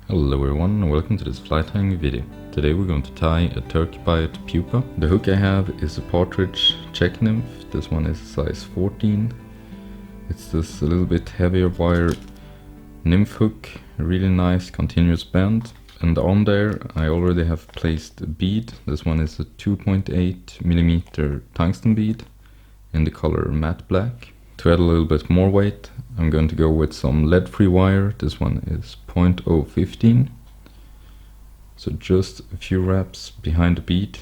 Hello everyone and welcome to this fly tying video. Today we're going to tie a turkey Biot Pupa. The hook I have is a Partridge Czech Nymph. This one is size 14. It's this a little bit heavier wire Nymph hook, a really nice continuous bend. And on there I already have placed a bead. This one is a 2.8mm tungsten bead in the color matte black. To add a little bit more weight, I'm going to go with some lead-free wire. This one is 0.015. So just a few wraps behind the bead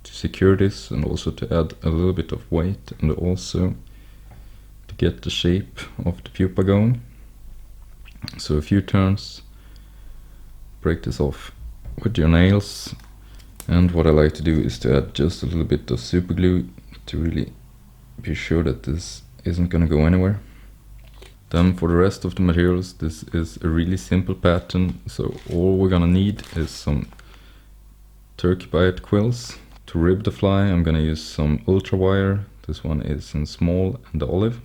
to secure this and also to add a little bit of weight and also to get the shape of the pupa going. So a few turns, break this off with your nails, and what I like to do is to add just a little bit of super glue to really be sure that this isn't gonna go anywhere. Then for the rest of the materials, this is a really simple pattern, so all we're gonna need is some turkey Biot quills. To rib the fly I'm gonna use some ultra wire. This one is in small and olive.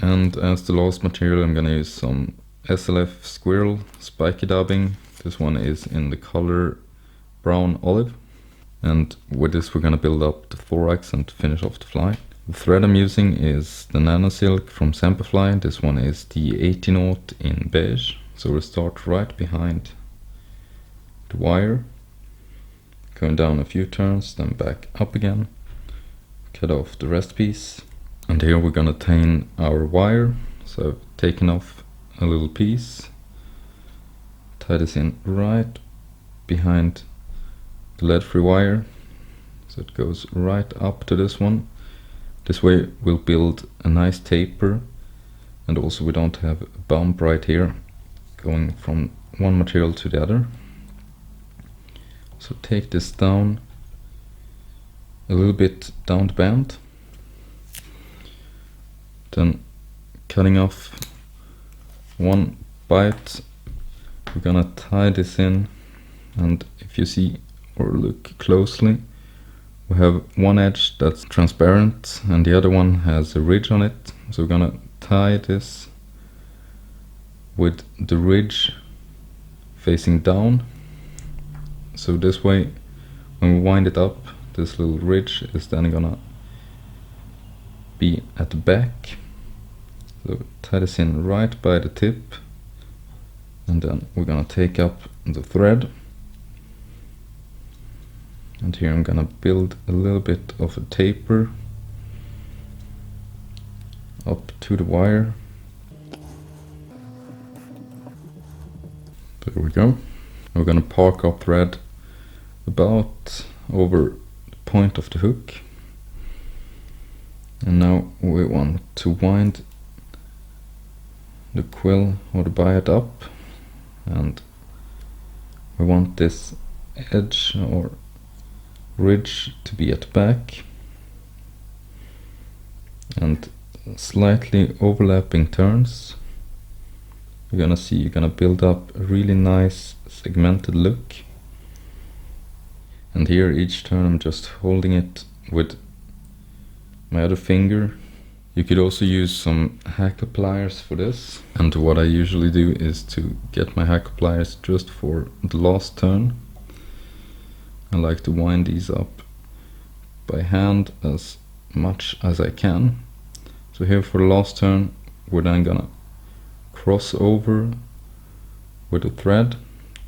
And as the last material I'm gonna use some SLF Squirrel spiky dubbing. This one is in the color brown olive. And with this we're gonna build up the thorax and finish off the fly. The thread I'm using is the Nanosilk from Semperfly. This one is the 80-0 in beige. So we'll start right behind the wire, going down a few turns, then back up again, cut off the rest piece, and here we're gonna tie our wire. So I've taken off a little piece, tie this in right behind the lead-free wire, so it goes right up to this one. This way we'll build a nice taper, and also we don't have a bump right here going from one material to the other. So take this down a little bit down the band, then cutting off one bite, we're gonna tie this in, and if you see or look closely, we have one edge that's transparent and the other one has a ridge on it. So we're gonna tie this with the ridge facing down. So this way, when we wind it up, this little ridge is then gonna be at the back. So tie this in right by the tip, and then we're gonna take up the thread. And here I'm gonna build a little bit of a taper up to the wire. There we go. We're gonna park our thread about over the point of the hook. And now we want to wind the quill or the biot up, and we want this edge or ridge to be at the back, and slightly overlapping turns. You're gonna build up a really nice segmented look. And here each turn I'm just holding it with my other finger. You could also use some hackle pliers for this, and what I usually do is to get my hackle pliers just for the last turn. I like to wind these up by hand as much as I can. So here for the last turn, we're then gonna cross over with the thread,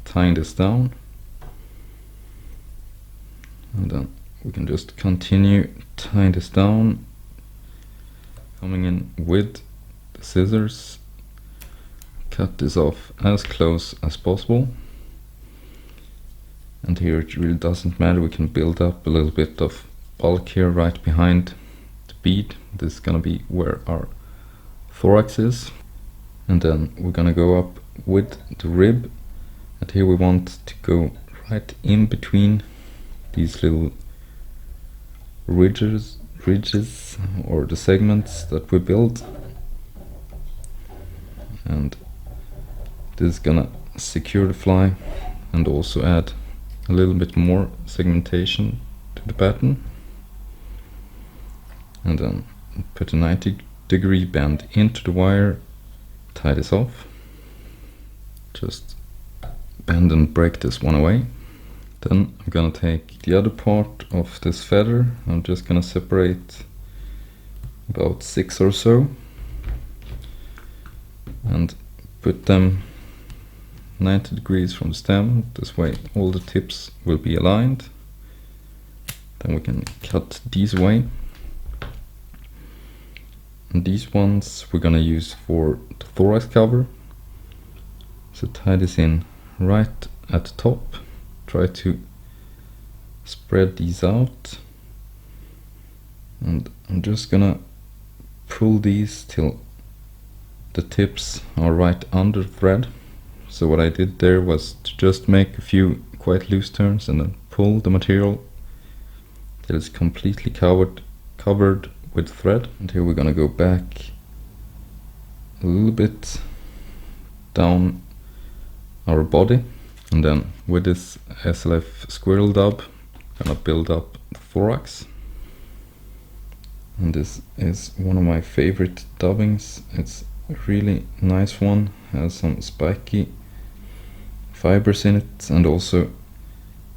tying this down, and then we can just continue tying this down, coming in with the scissors, cut this off as close as possible. And here it really doesn't matter, we can build up a little bit of bulk here right behind the bead. This is gonna be where our thorax is. And then we're gonna go up with the rib, and here we want to go right in between these little ridges or the segments that we built. And this is gonna secure the fly and also add a little bit more segmentation to the pattern. And then put a 90-degree bend into the wire, tie this off, just bend and break this one away. Then I'm gonna take the other part of this feather. I'm just gonna separate about 6 or so and put them 90 degrees from the stem. This way all the tips will be aligned. Then we can cut these away. And these ones we're gonna use for the thorax cover. So tie this in right at the top. Try to spread these out. And I'm just gonna pull these till the tips are right under the thread. So what I did there was to just make a few quite loose turns and then pull the material till it's completely covered with thread. And here we're gonna go back a little bit down our body, and then with this SLF squirrel dub I'm gonna build up the thorax. And this is one of my favorite dubbings. It's a really nice one, has some spiky fibers in it, and also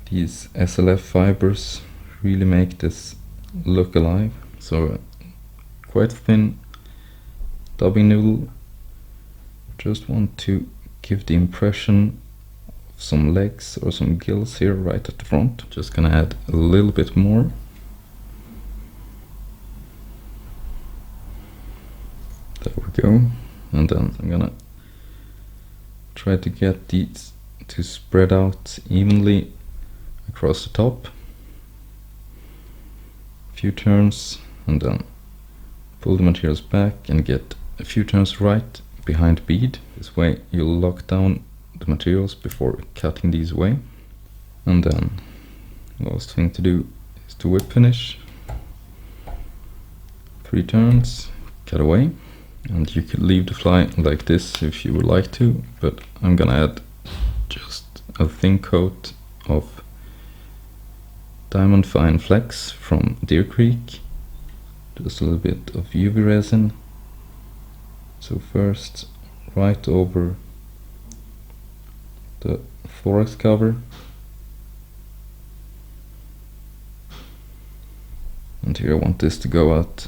these SLF fibers really make this look alive. So quite thin dubbing noodle. Just want to give the impression of some legs or some gills here right at the front. Just gonna add a little bit more. There we go. And then I'm gonna try to get these to spread out evenly across the top. A few turns and then pull the materials back and get a few turns right behind bead. This way you'll lock down the materials before cutting these away. And then last thing to do is to whip finish. 3 turns, cut away. And you could leave the fly like this if you would like to, but I'm gonna add just a thin coat of Diamond Fine Flex from Deer Creek. Just a little bit of UV resin. So first right over the thorax cover. And here I want this to go out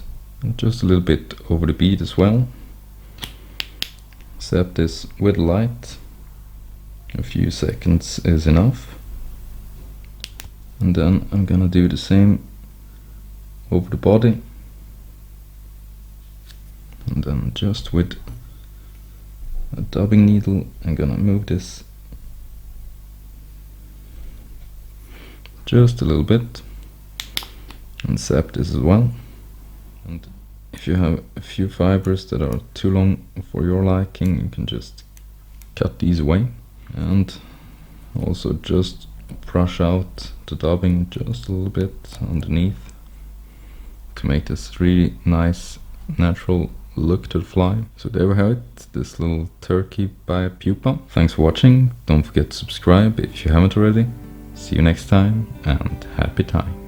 just a little bit over the bead as well. Set this with light. A few seconds is enough. And then I'm gonna do the same over the body. And then just with a dubbing needle I'm gonna move this just a little bit and sap this as well. And if you have a few fibers that are too long for your liking, you can just cut these away. And also just brush out the dubbing just a little bit underneath to make this really nice natural look to the fly. So there we have it, this little turkey Biot Pupa. Thanks for watching, don't forget to subscribe if you haven't already. See you next time and happy tying.